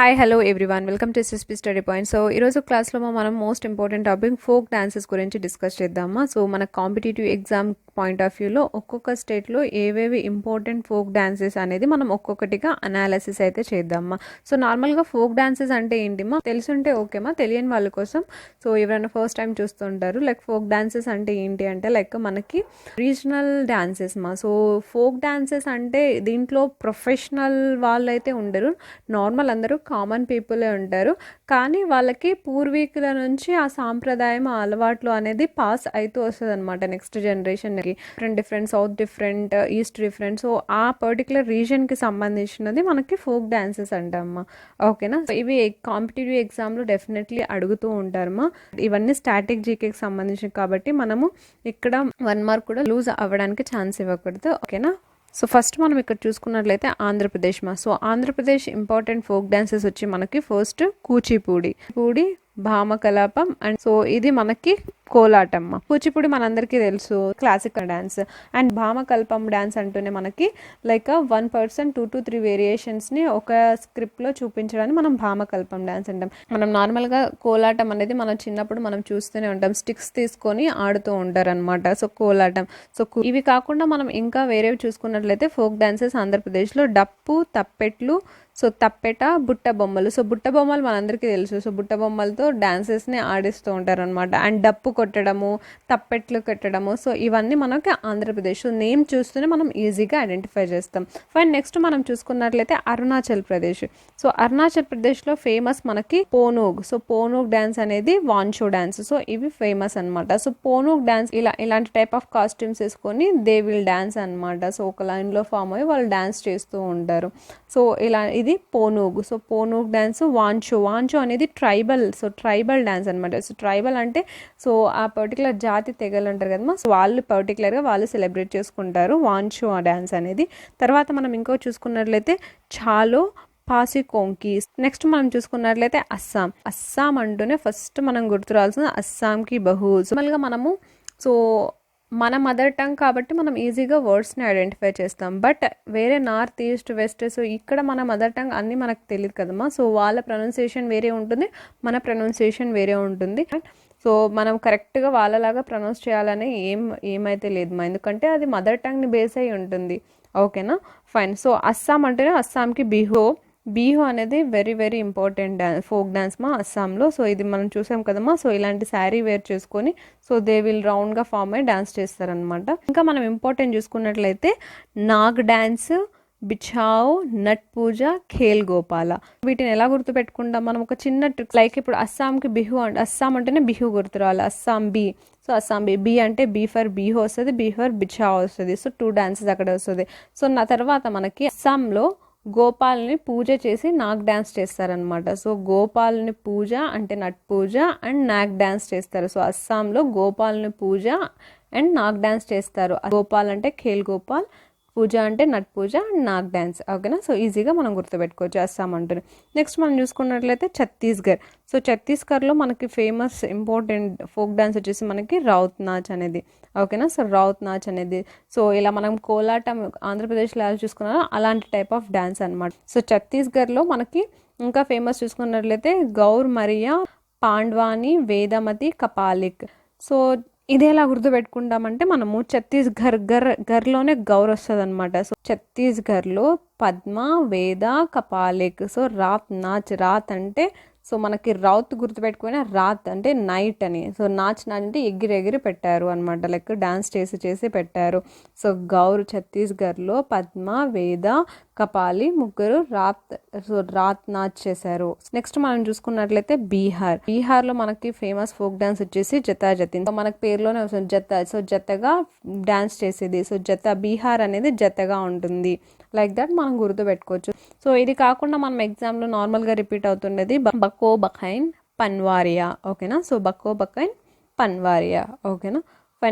Hi hello everyone welcome to SSP study point. So ఈరోజు క్లాస్లో మనం most important topic folk dances గురించి discuss చేద్దామా. సో మన కాంపిటేటివ్ ఎగ్జామ్ పాయింట్ ఆఫ్ వ్యూలో ఒక్కొక్క స్టేట్లో ఏవేవి ఇంపార్టెంట్ ఫోక్ డాన్సెస్ అనేది మనం ఒక్కొక్కటిగా అనాలిసిస్ అయితే చేద్దామా. సో నార్మల్గా ఫోక్ డాన్సెస్ అంటే ఏంటిమా తెలుసుంటే ఓకేమా, తెలియని వాళ్ళ కోసం. సో ఎవరైనా ఫస్ట్ టైం చూస్తుంటారు లైక్ ఫోక్ డాన్సెస్ అంటే ఏంటి అంటే లైక్ మనకి రీజనల్ డాన్సెస్ మా. సో ఫోక్ డాన్సెస్ అంటే దీంట్లో ప్రొఫెషనల్ వాళ్ళు అయితే ఉండరు, నార్మల్ అందరూ కామన్ పీపులే ఉంటారు. కానీ వాళ్ళకి పూర్వీకుల నుంచి ఆ సాంప్రదాయం ఆ అలవాట్లు అనేది పాస్ అవుతూ వస్తుంది అనమాట నెక్స్ట్ జనరేషన్కి. Different south different, east different. So ఆ పర్టికులర్ రీజన్కి సంబంధించినది మనకి ఫోక్ డాన్సెస్ అంటామా. ఓకేనా. ఇవి కాంపిటేటివ్ ఎగ్జామ్లో డెఫినెట్లీ అడుగుతూ ఉంటారమ్మా. ఇవన్నీ స్టాటిక్ జీకేకి సంబంధించి కాబట్టి మనము ఇక్కడ 1 మార్క్ కూడా లూజ్ అవ్వడానికి ఛాన్స్ ఇవ్వకూడదు. ఓకేనా. సో ఫస్ట్ మనం ఇక్కడ చూసుకున్నట్లయితే ఆంధ్రప్రదేశ్ మా. So Andhra Pradesh important folk dances వచ్చి మనకి first Kuchipudi, Bhamakalapam and so ఇది మనకి కోలాటమ్మ. కూచిపూడి మనందరికీ తెలుసు క్లాసికల్ డాన్స్, అండ్ భామకల్పం డాన్స్ అంటూనే మనకి లైక్ 1% 2 to 3 వేరియేషన్స్ని ఒక స్క్రిప్ట్లో చూపించడానికి మనం భామకల్పం డాన్స్ అంటాం. మనం నార్మల్గా కోలాటం అనేది మనం చిన్నప్పుడు మనం చూస్తూనే ఉంటాం, స్టిక్స్ తీసుకొని ఆడుతూ ఉంటారు అనమాట. సో కోలాటం. సో ఇవి కాకుండా మనం ఇంకా వేరేవి చూసుకున్నట్లయితే ఫోక్ డాన్సెస్ ఆంధ్రప్రదేశ్లో డప్పు, తప్పెట్లు, సో తప్పెట, బుట్ట బొమ్మలు. సో బుట్ట బొమ్మలు మనందరికీ తెలుసు. సో బుట్ట బొమ్మలతో డాన్సెస్ని ఆడిస్తూ ఉంటారు అనమాట. అండ్ డప్పు కొట్టడము, తప్పెట్లు కొట్టడము. సో ఇవన్నీ మనకి ఆంధ్రప్రదేశ్ నేమ్ చూస్తూనే మనం ఈజీగా ఐడెంటిఫై చేస్తాం. ఫైన్. నెక్స్ట్ మనం చూసుకున్నట్లయితే అరుణాచల్ ప్రదేశ్. సో అరుణాచల్ ప్రదేశ్లో ఫేమస్ మనకి పోనూగ్. సో పోనూగ్ డాన్స్ అనేది వాన్షో డాన్స్. సో ఇవి ఫేమస్ అనమాట. సో పోనూగ్ డాన్స్ ఇలాంటి టైప్ ఆఫ్ కాస్ట్యూమ్స్ వేసుకొని దే విల్ డాన్స్ అనమాట. సో ఒక లైన్లో ఫామ్ అయ్యి వాళ్ళు డాన్స్ చేస్తూ ఉంటారు. సో ఇది పోనూగ్. So పోనూగ్ dance. వాన్షో అనేది ట్రైబల్. సో ట్రైబల్ డాన్స్ అనమాట. సో ట్రైబల్ అంటే సో ఆ పర్టికులర్ జాతి తెగలు ఉంటారు కదమ్మా. సో వాళ్ళు పర్టికులర్గా వాళ్ళు సెలబ్రేట్ చేసుకుంటారు వాన్షో డాన్స్ అనేది. తర్వాత మనం ఇంకో చూసుకున్నట్లయితే ఛాలో, పాసికోంకి. నెక్స్ట్ మనం చూసుకున్నట్లయితే అస్సాం అంటూనే ఫస్ట్ మనం గుర్తు రావాల్సిన అస్సాంకి బహు. నార్మల్గా మనము సో మన మదర్ టంగ్ కాబట్టి మనం ఈజీగా వర్డ్స్ని ఐడెంటిఫై చేస్తాం. బట్ వేరే నార్త్, ఈస్ట్, వెస్ట్, సో ఇక్కడ మన మదర్ టంగ్ అన్నీ మనకు తెలియదు కదమ్మా. సో వాళ్ళ ప్రొనౌన్సియేషన్ వేరే ఉంటుంది, మన ప్రొనౌన్సియేషన్ వేరే ఉంటుంది. సో మనం కరెక్ట్గా వాళ్ళలాగా ప్రొనౌన్స్ చేయాలని ఏమైతే లేదు మా, ఎందుకంటే అది మదర్ టంగ్ని బేస్ అయి ఉంటుంది. ఓకేనా. ఫైన్. సో అస్సాం అంటేనే అస్సాంకి బిహు అనేది very very important folk dance మా అస్సాంలో. సో ఇది మనం చూసాం కదమ్మా. సో ఇలాంటి శారీ వేర్ చేసుకొని సో దే విల్ రౌండ్గా ఫామ్ అయ్యి డాన్స్ చేస్తారనమాట. ఇంకా మనం ఇంపార్టెంట్ చూసుకున్నట్లయితే నాగ్ డాన్స్, బిఛావ్, నట్ పూజ, ఖేల్ గోపాల. వీటిని ఎలా గుర్తుపెట్టుకుంటాం మనం? ఒక చిన్న ట్రిక్. లైక్ ఇప్పుడు అస్సాంకి బిహు అస్సాం అంటేనే బిహు గుర్తు రావాలి. Assam B. So Assam B అంటే బీ ఫర్ బిహు వస్తుంది, బీ ఫర్ బిఛావ్ వస్తుంది. సో 2 డాన్సెస్ అక్కడ వస్తుంది. సో నా తర్వాత మనకి అస్సాంలో గోపాల్ని పూజ చేసి నాగ్ డ్యాన్స్ చేస్తారనమాట. సో గోపాల్ని పూజ అంటే నట్ పూజ అండ్ నాగ్ డ్యాన్స్ చేస్తారు. సో అస్సాంలో గోపాల్ని పూజ అండ్ నాగ్ డ్యాన్స్ చేస్తారు. గోపాల్ అంటే ఖేల్ గోపాల్, పూజ అంటే నట్ పూజ అండ్ నాగ్ డ్యాన్స్. ఓకేనా. సో ఈజీగా మనం గుర్తుపెట్టుకోవచ్చు అస్సాం అంటుంది. నెక్స్ట్ మనం చూసుకున్నట్లయితే ఛత్తీస్గఢ్. సో ఛత్తీస్గఢ్లో మనకి ఫేమస్ ఇంపార్టెంట్ ఫోక్ డాన్స్ వచ్చేసి మనకి రౌత్ నాచ్ అనేది. ఓకేనా. సో రౌత్ నాచ్ అనేది సో ఇలా మనం కోలాటం ఆంధ్రప్రదేశ్లో ఎలా చూసుకున్నారో అలాంటి టైప్ ఆఫ్ డాన్స్ అనమాట. సో ఛత్తీస్గఢ్లో మనకి ఇంకా ఫేమస్ చూసుకున్నట్లయితే గౌర్ మరియా, పాండ్వాని, వేదమతి, కపాలిక్. సో ఇది ఎలా గుర్తుపెట్టుకుంటామంటే మనము ఛత్తీస్గఢ్లోనే గౌర్ వస్తుంది అనమాట. సో ఛత్తీస్గఢ్లో పద్మ, వేద, కపాలిక్. సో రాత్ అంటే సో మనకి రౌత్ గుర్తుపెట్టుకుని రాత్ అంటే నైట్ అని. సో నాచ్ అంటే ఎగిరి పెట్టారు అనమాట, లైక్ డాన్స్ చేసి పెట్టారు. సో గౌర్ ఛత్తీస్గఢ్లో పద్మ, వేద, కపాలి ముగ్గురు రాత్ నాచ్ చేశారు. నెక్స్ట్ మనం చూసుకున్నట్లయితే బీహార్లో మనకి ఫేమస్ ఫోక్ డాన్స్ వచ్చేసి జతాజతి. మనకి పేరులోనే వస్తుంది జత. సో జతగా డాన్స్ చేసేది. సో బీహార్ అనేది జతగా ఉంటుంది. లైక్ దట్ మనం గుర్తుపెట్టుకోవచ్చు. సో ఇది కాకుండా మనం ఎగ్జామ్లో నార్మల్గా రిపీట్ అవుతుండేది బకో బఖైన్ పన్వారియా. ఓకేనా. సో బకో బఖైన్ పన్వారియా. ఓకేనా.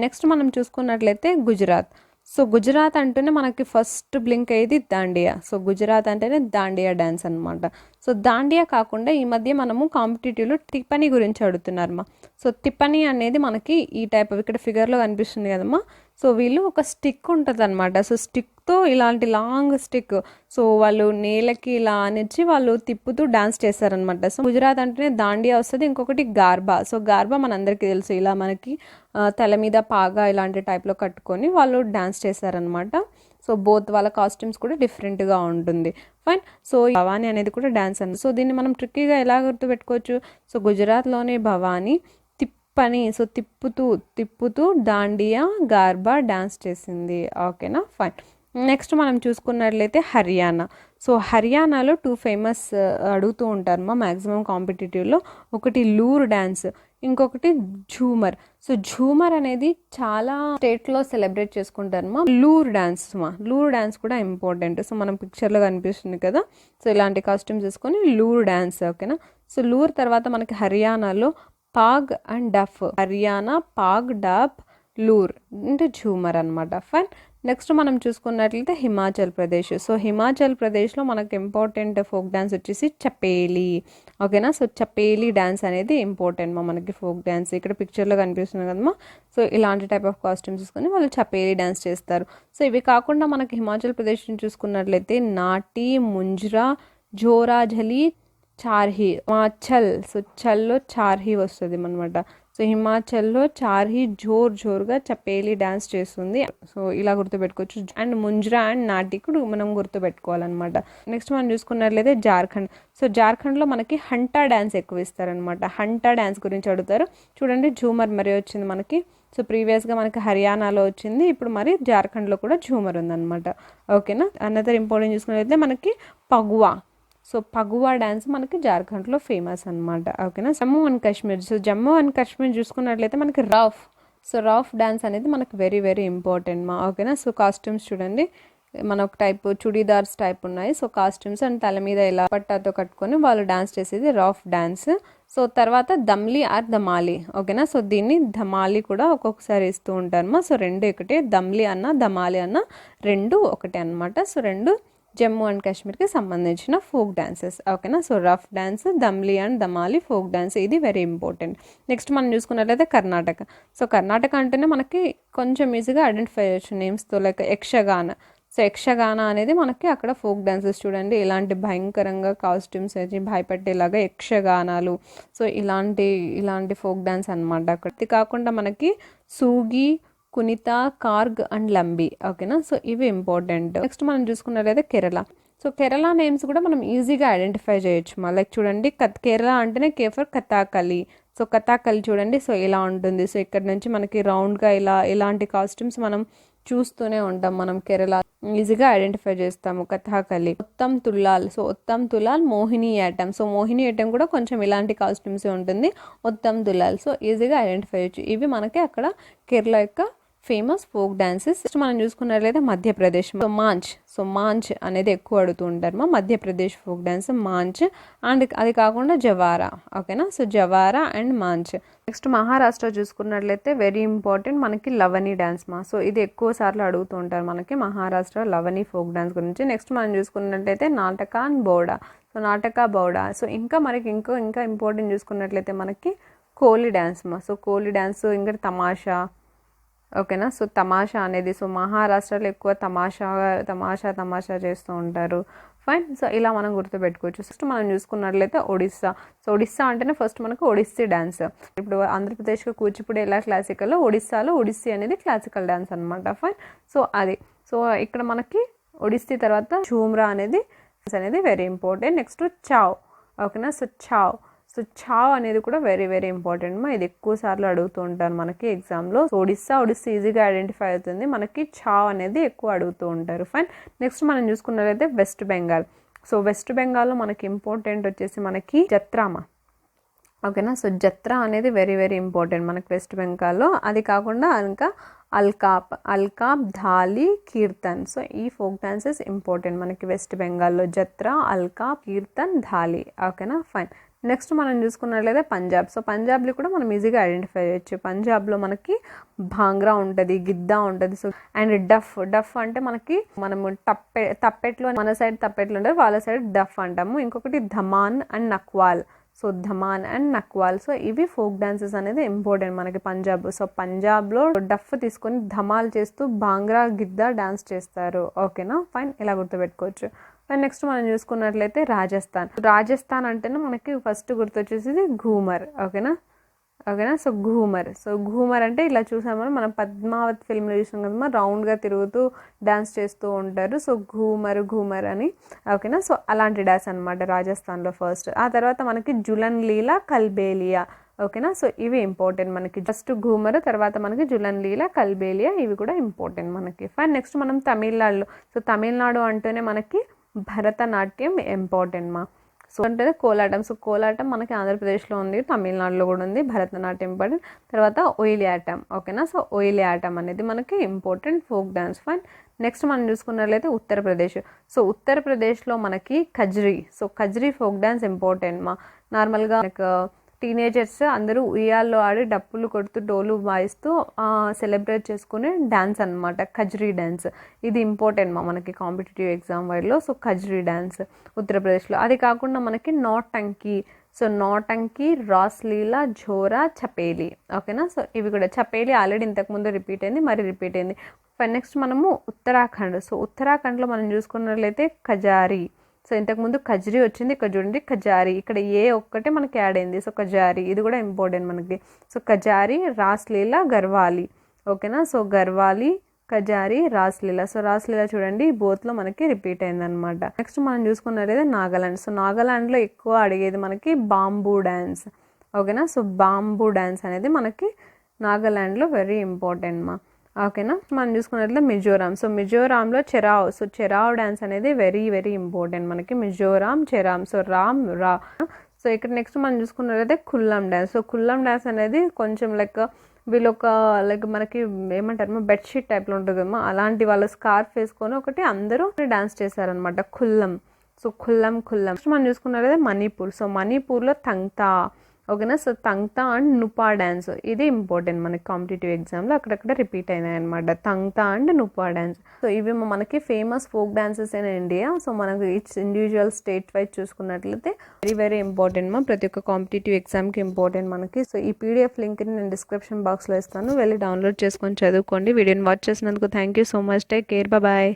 నెక్స్ట్ మనం చూసుకున్నట్లయితే గుజరాత్. సో గుజరాత్ అంటేనే మనకి ఫస్ట్ బ్లింక్ అయ్యేది దాండియా. సో గుజరాత్ అంటేనే దాండియా డాన్స్ అనమాట. సో దాండియా కాకుండా ఈ మధ్య మనము కాంపిటేటివ్లో టిప్పనీ గురించి అడుగుతున్నారమ్మా. సో టిప్పనీ అనేది మనకి ఈ టైప్ ఇక్కడ ఫిగర్లో కనిపిస్తుంది కదమ్మా. సో వీళ్ళు ఒక స్టిక్ ఉంటుంది అనమాట. సో స్టిక్ తో ఇలాంటి లాంగ్ స్టిక్, సో వాళ్ళు నేలకి ఇలా అనిచ్చి వాళ్ళు తిప్పుతూ డాన్స్ చేస్తారనమాట. సో గుజరాత్ అంటేనే దాండియా వస్తుంది, ఇంకొకటి గార్బా. సో గార్బా మనందరికీ తెలుసు, ఇలా మనకి తల మీద పాగా ఇలాంటి టైప్లో కట్టుకొని వాళ్ళు డాన్స్ చేస్తారనమాట. సో బోత్ వాళ్ళ కాస్ట్యూమ్స్ కూడా డిఫరెంట్గా ఉంటుంది. ఫైన్. సో భవానీ అనేది కూడా డాన్స్ అండి. సో దీన్ని మనం ట్రిక్కీగా ఎలా గుర్తుపెట్టుకోవచ్చు? సో గుజరాత్లోనే భవానీ సో తిప్పుతూ దాండియా గార్బా డాన్స్ చేసింది. ఓకేనా, ఫైన్. నెక్స్ట్ మనం చూసుకున్నట్లయితే హర్యానా. సో హర్యానాలో 2 ఫేమస్ అడుగుతూ ఉంటారు మ్యాక్సిమం కాంపిటేటివ్లో. ఒకటి లూర్ డ్యాన్స్, ఇంకొకటి ఝూమర్. సో ఝూమర్ అనేది చాలా స్టేట్లో సెలబ్రేట్ చేసుకుంటారు లూర్ డ్యాన్స్ కూడా ఇంపార్టెంట్. సో మనం పిక్చర్లో కనిపిస్తుంది కదా, సో ఇలాంటి కాస్ట్యూమ్స్ వేసుకొని లూర్ డ్యాన్స్. ఓకేనా. సో లూర్ తర్వాత మనకి హర్యానాలో పాగ్ అండ్ డఫ్. హర్యానా పాగ్, డఫ్, లూర్ అంటే ఝూమర్ అనమాట. ఫైన్. నెక్స్ట్ మనం చూసుకున్నట్లయితే హిమాచల్ ప్రదేశ్. సో హిమాచల్ ప్రదేశ్లో మనకు ఇంపార్టెంట్ ఫోక్ డ్యాన్స్ వచ్చేసి చపేలి. ఓకేనా. సో చపేలి డ్యాన్స్ అనేది ఇంపార్టెంట్ మనకి ఫోక్ డ్యాన్స్. ఇక్కడ పిక్చర్లో కనిపిస్తుంది కదమ్మా. సో ఇలాంటి టైప్ ఆఫ్ కాస్ట్యూమ్స్ తీసుకొని వాళ్ళు చపేలి డ్యాన్స్ చేస్తారు. సో ఇవి కాకుండా మనకి హిమాచల్ ప్రదేశ్ని చూసుకున్నట్లయితే నాటి, ముంజ్రా, జోరాఝలి, చార్హి, హిమాచల్. సో చల్లో చార్హి వస్తుంది అనమాట. సో హిమాచల్లో చార్హి జోరుగా చపేలి డ్యాన్స్ చేస్తుంది. సో ఇలా గుర్తుపెట్టుకోవచ్చు. అండ్ ముంజ్రా అండ్ నాటి కూడా మనం గుర్తుపెట్టుకోవాలన్నమాట. నెక్స్ట్ మనం చూసుకున్నట్లయితే జార్ఖండ్. సో జార్ఖండ్లో మనకి హంటా డ్యాన్స్ ఎక్కువ ఇస్తారనమాట. హంటా డ్యాన్స్ గురించి అడుగుతారు. చూడండి, ఝూమర్ మరి వచ్చింది మనకి. సో ప్రీవియస్గా మనకి హర్యానాలో వచ్చింది, ఇప్పుడు మరి జార్ఖండ్లో కూడా ఝూమర్ ఉందన్నమాట. ఓకేనా. అనదర్ ఇంపార్టెంట్ చూసుకున్నట్లయితే మనకి పగువా. సో పగువా డ్యాన్స్ మనకి జార్ఖండ్లో ఫేమస్ అనమాట. ఓకేనా. Jammu and Kashmir. So Jammu and Kashmir చూసుకున్నట్లయితే మనకి రఫ్. సో రఫ్ డ్యాన్స్ అనేది మనకి వెరీ వెరీ ఇంపార్టెంట్ ఓకేనా. సో కాస్ట్యూమ్స్ చూడండి, మన ఒక టైప్ చుడీదార్స్ టైప్ ఉన్నాయి. సో కాస్ట్యూమ్స్ అండ్ తల మీద ఇలా పట్టాతో కట్టుకొని వాళ్ళు డాన్స్ చేసేది రఫ్ డ్యాన్స్. సో తర్వాత దమ్లీ ఆర్ ధమాలి. ఓకేనా. సో దీన్ని ధమాలి కూడా ఒక్కొక్కసారి ఇస్తూ ఉంటారమ్మా. సో రెండు ఒకటే, దమ్లీ అన్న ధమాలి అన్న రెండు ఒకటే అనమాట. సో రెండు జమ్మూ అండ్ కాశ్మీర్కి సంబంధించిన ఫోక్ డాన్సెస్. ఓకేనా. So Rouf dance, Damli and Dhamali folk dance, ఇది వెరీ ఇంపార్టెంట్. నెక్స్ట్ మనం చూసుకున్నట్లయితే కర్ణాటక. సో కర్ణాటక అంటేనే మనకి కొంచెం ఈజీగా ఐడెంటిఫై చేయొచ్చు నేమ్స్తో, లైక్ యక్షగాన. సో యక్షగాన అనేది మనకి అక్కడ ఫోక్ డాన్సెస్. చూడండి, ఇలాంటి భయంకరంగా కాస్ట్యూమ్స్ వేసి భయపెట్టేలాగా యక్షగానాలు. సో ఇలాంటి ఫోక్ డాన్స్ అనమాట అక్కడ. ఇది కాకుండా మనకి సూగి, కునిత, కార్గ్ అండ్ లంబి. ఓకేనా. సో ఇవి ఇంపార్టెంట్. నెక్స్ట్ మనం చూసుకున్నట్లయితే కేరళ. సో కేరళ నేమ్స్ కూడా మనం ఈజీగా ఐడెంటిఫై చేయొచ్చు. లైక్ చూడండి, కేరళ అంటేనే K for Kathakali. So Kathakali చూడండి, సో ఇలా ఉంటుంది. సో ఇక్కడ నుంచి మనకి రౌండ్గా ఇలాంటి కాస్ట్యూమ్స్ మనం చూస్తూనే ఉంటాం. మనం కేరళ ఈజీగా ఐడెంటిఫై చేస్తాము. Kathakali, Ottam Thullal. So Ottam Thullal, Mohiniyattam. So Mohiniyattam కూడా కొంచెం ఇలాంటి కాస్ట్యూమ్స్ ఉంటుంది. ఉత్తమ్ తుల్లాల్. సో ఈజీగా ఐడెంటిఫై చేయొచ్చు. ఇవి మనకి అక్కడ కేరళ యొక్క ఫేమస్ ఫోక్ డాన్సెస్. మనం చూసుకున్నట్లయితే మధ్యప్రదేశ్. సో మాంచ్ అనేది ఎక్కువ అడుగుతూ ఉంటారు Madhya Pradesh folk dance Maanch. And అది కాకుండా జవారా. ఓకేనా. So Jawara and Maanch. Next Maharashtra చూసుకున్నట్లయితే వెరీ ఇంపార్టెంట్ మనకి లవని డ్యాన్స్ సో ఇది ఎక్కువ సార్లు అడుగుతూ ఉంటారు మనకి మహారాష్ట్ర లవని ఫోక్ డాన్స్ గురించి. నెక్స్ట్ మనం చూసుకున్నట్లయితే నాటక అండ్ బౌడా. సో నాటక బౌడా. సో ఇంకా మనకి ఇంకా ఇంపార్టెంట్ చూసుకున్నట్లయితే మనకి coli dance so coli dance, ఇంకా తమాషా. ఓకేనా. సో తమాషా అనేది, సో మహారాష్ట్రలో ఎక్కువ తమాషా చేస్తూ ఉంటారు. ఫైన్. సో ఇలా మనం గుర్తుపెట్టుకోవచ్చు. ఫస్ట్ మనం చూసుకున్నట్లయితే ఒడిస్సా. సో ఒడిస్సా అంటేనే ఫస్ట్ మనకు ఒడిస్సీ డ్యాన్స్. ఇప్పుడు ఆంధ్రప్రదేశ్లో కూచిపూడి ఎలా క్లాసికల్, ఒడిస్సాలో ఒడిస్సీ అనేది క్లాసికల్ డ్యాన్స్ అనమాట. ఫైన్. సో అది. సో ఇక్కడ మనకి ఒడిస్సీ తర్వాత ఝూమ్రా అనేది వెరీ ఇంపార్టెంట్. నెక్స్ట్ చావ్. ఓకేనా. సో చావ్ అనేది కూడా వెరీ వెరీ ఇంపార్టెంట్ ఇది ఎక్కువ సార్లు అడుగుతూ ఉంటారు మనకి ఎగ్జామ్లో. సో ఒడిస్సా ఈజీగా ఐడెంటిఫై అవుతుంది. మనకి చావ్ అనేది ఎక్కువ అడుగుతూ ఉంటారు. ఫైన్. నెక్స్ట్ మనం చూసుకున్నట్లయితే వెస్ట్ బెంగాల్. సో వెస్ట్ బెంగాల్లో మనకి ఇంపార్టెంట్ వచ్చేసి మనకి జత్రామా. ఓకేనా. సో జత్రా అనేది వెరీ వెరీ ఇంపార్టెంట్ మనకి వెస్ట్ బెంగాల్లో. అది కాకుండా ఇంకా అల్కాప్, ధాలి, కీర్తన్. సో ఈ ఫోక్ డాన్సెస్ ఇంపార్టెంట్ మనకి వెస్ట్ బెంగాల్లో. జత్రా, అల్కాప్, కీర్తన్, ధాలి. ఓకేనా. ఫైన్. నెక్స్ట్ మనం చూసుకున్నట్లయితే పంజాబ్. సో పంజాబ్లో కూడా మనం ఈజీగా ఐడెంటిఫై చేయొచ్చు. పంజాబ్లో మనకి భాంగ్రా ఉంటుంది, గిద్దా ఉంటుంది. సో అండ్ డఫ్ అంటే మనకి మనము తప్పెట్లో మన సైడ్ తప్పెట్లు ఉంటుంది, వాళ్ళ సైడ్ డఫ్ అంటాము. ఇంకొకటి Dhaman and Naqqal. So Dhaman and Naqqal. So ఇవి ఫోక్ డాన్సెస్ అనేది ఇంపార్టెంట్ మనకి పంజాబ్. సో పంజాబ్లో డఫ్ తీసుకొని ధమాల్ చేస్తూ భాంగ్రా గిద్దా డాన్స్ చేస్తారు. ఓకేనా, ఫైన్, ఇలా గుర్తుపెట్టుకోవచ్చు. అండ్ నెక్స్ట్ మనం చూసుకున్నట్లయితే రాజస్థాన్ అంటేనే మనకి ఫస్ట్ గుర్తొచ్చేసి ఘూమర్. ఓకేనా. సో ఘూమర్ అంటే ఇలా చూసామని మనం పద్మావత్ ఫిల్మ్లో చూసాం కదమ్మా, రౌండ్గా తిరుగుతూ డ్యాన్స్ చేస్తూ ఉంటారు. సో ఘూమర్ అని. ఓకేనా, సో అలాంటి డ్యాన్స్ అనమాట రాజస్థాన్లో ఫస్ట్. ఆ తర్వాత మనకి జులన్ లీలా, కల్బేలియా. ఓకేనా, సో ఇవి ఇంపార్టెంట్ మనకి. జస్ట్ ఘూమర్, తర్వాత మనకి జులన్ లీలా, కల్బేలియా, ఇవి కూడా ఇంపార్టెంట్ మనకి. ఫైన్, నెక్స్ట్ మనం తమిళనాడులో. సో తమిళనాడు అంటేనే మనకి భరతనాట్యం ఇంపార్టెంట్ మా. సో అంటే కోలాటం. సో కోలాటం మనకి ఆంధ్రప్రదేశ్లో ఉంది, తమిళనాడులో కూడా ఉంది భరతనాట్యం ఇంపార్టెంట్. తర్వాత ఒయిలి ఆటం. ఓకేనా, సో ఒయిలి ఆటం అనేది మనకి important folk dance. Fine, next మనం చూసుకున్నట్లయితే ఉత్తరప్రదేశ్. సో ఉత్తరప్రదేశ్లో మనకి Kajri. So Kajri folk dance important మా. నార్మల్గా మనకు టీనేజర్స్ అందరూ ఉయ్యాల్లో ఆడి డప్పులు కొడుతూ డోలు వాయిస్తూ సెలబ్రేట్ చేసుకునే డ్యాన్స్ అనమాట కజ్రీ డ్యాన్స్. ఇది ఇంపార్టెంట్ మనకి కాంపిటేటివ్ ఎగ్జామ్ వైడ్లో. సో కజ్రీ డ్యాన్స్ ఉత్తరప్రదేశ్లో. అది కాకుండా మనకి నౌటంకి. సో నౌటంకి, రాస్లీలా, ఝోరా, చపేలి. ఓకేనా, సో ఇవి కూడా. చపేలి ఆల్రెడీ ఇంతకుముందు రిపీట్ అయింది, మరి రిపీట్ అయింది. నెక్స్ట్ మనము ఉత్తరాఖండ్. సో ఉత్తరాఖండ్లో మనం చూసుకున్నట్లయితే కజారీ. సో ఇంతకుముందు కజ్రీ వచ్చింది, ఇక్కడ చూడండి కజారీ. ఇక్కడ ఏ ఒక్కటే మనకి యాడ్ అయింది. సో కజారీ, ఇది కూడా ఇంపార్టెంట్ మనకి. సో కజారీ, రాస్లీలా, గర్వాలి. ఓకేనా, సో గర్వాలి, కజారీ, రాస్లీలా. సో రాస్లీలా చూడండి బోత్లో మనకి రిపీట్ అయింది అనమాట. నెక్స్ట్ మనం చూసుకున్నట్లయితే నాగాలాండ్. సో నాగాలాండ్లో ఎక్కువ అడిగేది మనకి బాంబూ డ్యాన్స్. ఓకేనా, సో బాంబూ డ్యాన్స్ అనేది మనకి నాగాలాండ్లో వెరీ ఇంపార్టెంట్ మా. ఓకేనా, మనం చూసుకున్నట్లయితే మిజోరాం. సో మిజోరాంలో చెరావ్. సో చెరావ్ డ్యాన్స్ అనేది వెరీ వెరీ ఇంపార్టెంట్ మనకి. మిజోరాం, చెరాం. సో రా. సో ఇక్కడ నెక్స్ట్ మనం చూసుకున్నట్లయితే కుల్లం డ్యాన్స్. సో కుల్లం డ్యాన్స్ అనేది కొంచెం వీళ్ళొక మనకి ఏమంటారు బెడ్షీట్ టైప్లో ఉంటుందమ్మా, అలాంటి వాళ్ళు స్కార్ఫ్ వేసుకొని ఒకటి అందరూ డ్యాన్స్ చేశారనమాట కుల్లం. సో కుల్లం. నెక్స్ట్ మనం చూసుకున్నట్లయితే మణిపూర్. సో మణిపూర్లో తంగ్తా. ఓకేనా, సో తంగ్తా అండ్ నుపా డ్యాన్స్. ఇది ఇంపార్టెంట్ మనకి కాంపిటేటివ్ ఎగ్జామ్లో అక్కడక్కడ రిపీట్ అయినాయి అనమాట, తంగ్తా అండ్ నుపా డ్యాన్స్. సో ఇవి మనకి famous folk dances in India. So మనకు ఈచ్ ఇండివిజువల్ స్టేట్ వైజ్ చూసుకున్నట్లయితే వెరీ వెరీ ఇంపార్టెంట్ మా. ప్రతి ఒక్క కాంపిటేటివ్ ఎగ్జామ్కి ఇంపార్టెంట్ మనకి. సో ఈ పీడిఎఫ్ లింక్ని నేను డిస్క్రిప్షన్ బాక్స్లో ఇస్తాను, వెళ్ళి డౌన్లోడ్ చేసుకొని చదువుకోండి. వీడియోని వాచ్ చేసినందుకు thank you so much. Take care, bye.